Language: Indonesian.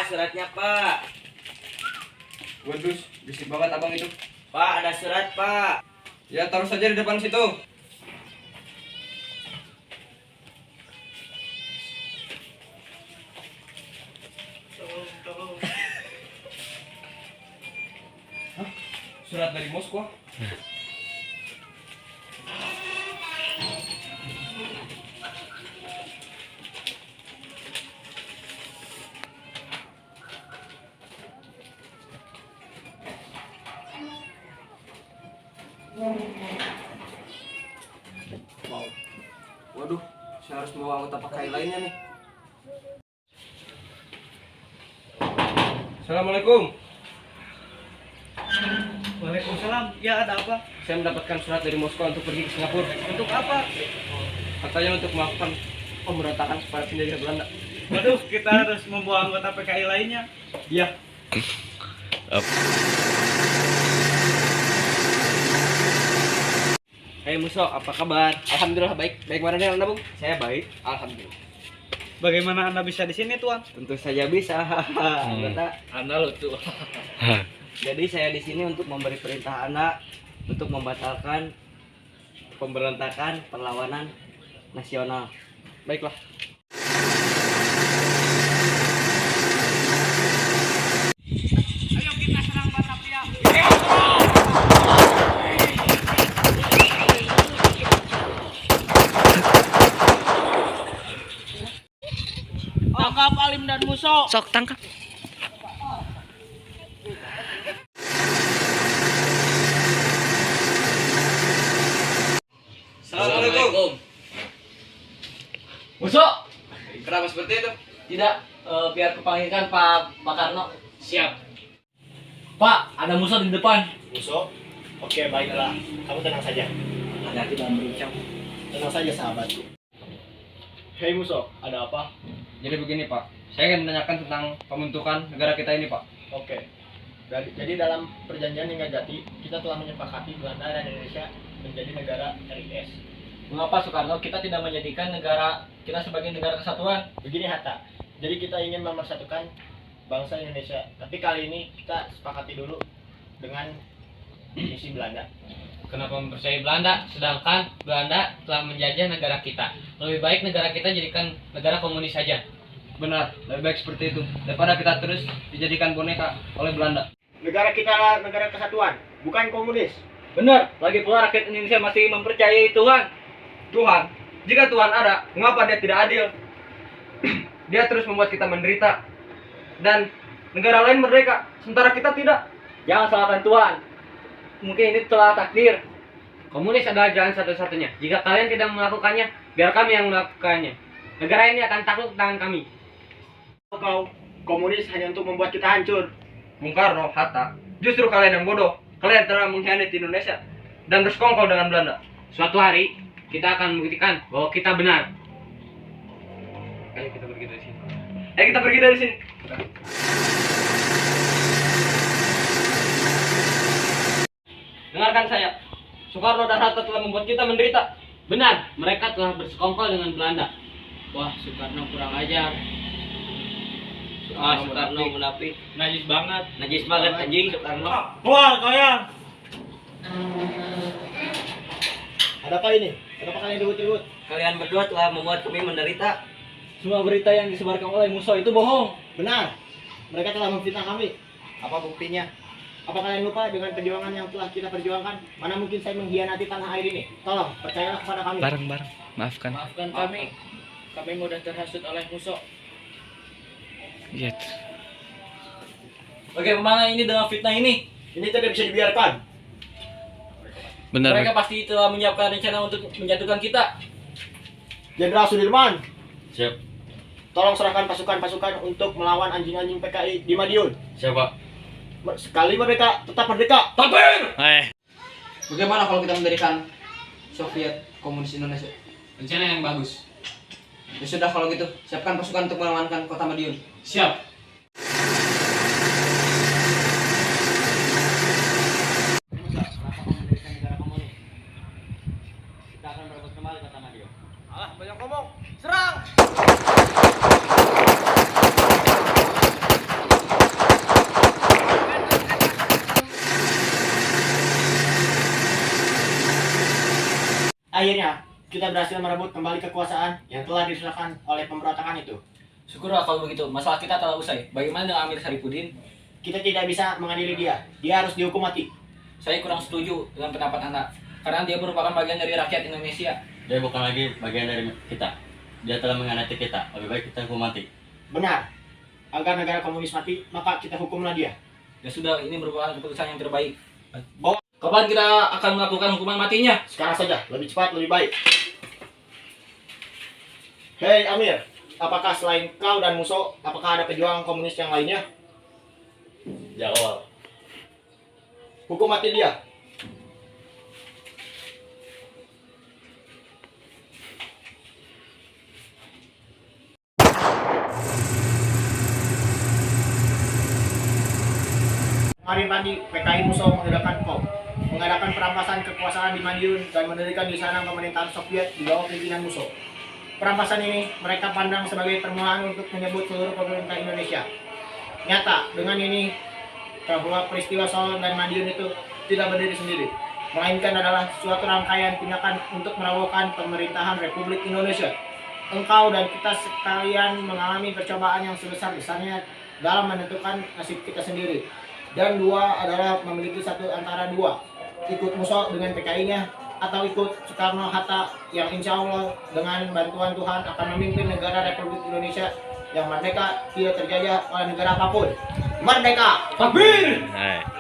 suratnya Pak. Waduh, bisik banget abang itu. Pak, ada surat Pak. Ya taruh saja di depan situ. Hah? Surat dari Moskwa? Wow. Waduh, saya harus membawa anggota pakai lainnya nih. Assalamualaikum. Waalaikumsalam. Ya, ada apa? Saya mendapatkan surat dari Moskow untuk pergi ke Singapura. Untuk apa? Katanya untuk melakukan pemberontakan kepada penjajah Belanda. Waduh, kita harus membawa anggota PKI lainnya. Iya. Hei Muso, apa kabar? Alhamdulillah baik. Baik mana nih Anda, Bung? Saya baik. Alhamdulillah. Bagaimana Anda bisa di sini, Tuan? Tentu saja bisa. Anggota. Anda lucu. Jadi saya di sini untuk memberi perintah anak untuk membatalkan pemberontakan perlawanan nasional. Baiklah. Ayo kita serang Batavia. Tangkap Alim dan Muso. Sok tangkap. Assalamualaikum. Muso. Kenapa seperti itu? Tidak, biar kupanggilkan Pak Bakarno. Siap. Pak, ada Muso di depan. Musuh? Oke, baiklah. Kamu tenang saja. Hati-hati dalam berbincang. Tenang saja, sahabatku. Hei Musuh, ada apa? Jadi begini Pak, saya ingin menanyakan tentang pembentukan negara kita ini Pak. Oke. Jadi dalam perjanjian Linggadjati, kita telah menyepakati Belanda dan Indonesia menjadi negara RIS. Mengapa Soekarno kita tidak menjadikan negara kita sebagai negara kesatuan? Begini Hatta, jadi kita ingin memersatukan bangsa Indonesia. Tapi kali ini kita sepakati dulu dengan misi Belanda. Kenapa mempercayai Belanda, sedangkan Belanda telah menjajah negara kita? Lebih baik negara kita jadikan negara komunis saja. Benar, lebih baik seperti itu daripada kita terus dijadikan boneka oleh Belanda. Negara kita negara kesatuan, bukan komunis. Benar, lagi pula rakyat Indonesia masih mempercayai Tuhan. Tuhan, jika Tuhan ada, mengapa dia tidak adil? Dia terus membuat kita menderita dan negara lain merdeka, sementara kita tidak. Jangan salahkan Tuhan. Mungkin ini telah takdir. Komunis adalah jalan satu-satunya. Jika kalian tidak melakukannya, biar kami yang melakukannya. Negara ini akan takluk tangan kami. Kau komunis hanya untuk membuat kita hancur. Bung Karno, Hatta, justru kalian yang bodoh. Kalian telah mengkhianati Indonesia dan bersekongkol dengan Belanda. Suatu hari, kita akan membuktikan bahwa kita benar. Ayo kita pergi dari sini. Ayo kita pergi dari sini. Dengarkan saya. Soekarno dan Hatta telah membuat kita menderita. Benar, mereka telah bersekongkol dengan Belanda. Wah, Soekarno kurang ajar. Soekarno munafik. Najis banget. Najis banget anjing Soekarno. Keluar kalian. Ada apa ini? Kenapa kalian ribut-ribut? Kalian berdua telah membuat kami menderita. Semua berita yang disebarkan oleh Musuh itu bohong. Benar. Mereka telah memfitnah kami. Apa buktinya? Apa kalian lupa dengan perjuangan yang telah kita perjuangkan? Mana mungkin saya mengkhianati tanah air ini? Tolong, percayalah kepada kami. Bareng-bareng. Maafkan. Maafkan kami. Kami mudah terhasut oleh Musuh. Iya. Bagaimana ini dengan fitnah ini? Ini tidak bisa dibiarkan. Benar. Mereka pasti telah menyiapkan rencana untuk menjatuhkan kita. Jenderal Sudirman, Siap. tolong serahkan pasukan-pasukan untuk melawan anjing-anjing PKI di Madiun. Siapa? Sekali mereka tetap merdeka. Takbir! Eh, Bagaimana kalau kita mendirikan Soviet Komunis Indonesia? Rencana yang bagus. Ya sudah kalau gitu, siapkan pasukan untuk mengamankan kota Madiun. Siap. Kita akan berebut kembali kota Madiun. Alah, banyak ngomong. Serang! Akhirnya, kita berhasil merebut kembali kekuasaan yang telah diserahkan oleh pemberontakan itu. Syukurlah kalau begitu. Masalah kita telah usai. Bagaimana dengan Amir Saripudin? Kita tidak bisa mengadili dia. Dia harus dihukum mati. Saya kurang setuju dengan pendapat Anda. Karena dia merupakan bagian dari rakyat Indonesia. Dia bukan lagi bagian dari kita. Dia telah mengkhianati kita. Lebih baik kita hukum mati. Benar. Agar negara komunis mati, maka kita hukumlah dia. Ya sudah, ini merupakan keputusan yang terbaik. Bawa Kapan kita akan melakukan hukuman matinya? sekarang saja, lebih cepat, lebih baik. Hei Amir, apakah selain kau dan Muso, apakah ada pejuang komunis yang lainnya? Jawab. Hukum mati dia. Kemarin pagi, PKI Muso mengadakan perampasan kekuasaan di Madiun dan mendirikan di sana pemerintahan Soviet di bawah pimpinan Muso. Perampasan ini mereka pandang sebagai permulaan untuk menyebut seluruh pemerintah Indonesia. Nyata, dengan ini bahwa peristiwa Solo dan Madiun itu tidak berdiri sendiri, melainkan adalah suatu rangkaian tindakan untuk merobohkan pemerintahan Republik Indonesia. Engkau dan kita sekalian mengalami percobaan yang sebesar-besarnya dalam menentukan nasib kita sendiri. Dan dua adalah memiliki satu antara dua, ikut Muso dengan PKI-nya atau ikut Soekarno-Hatta yang insya Allah dengan bantuan Tuhan akan memimpin negara Republik Indonesia yang merdeka, tidak terjajah oleh negara apapun. Merdeka! Takbir! Hai.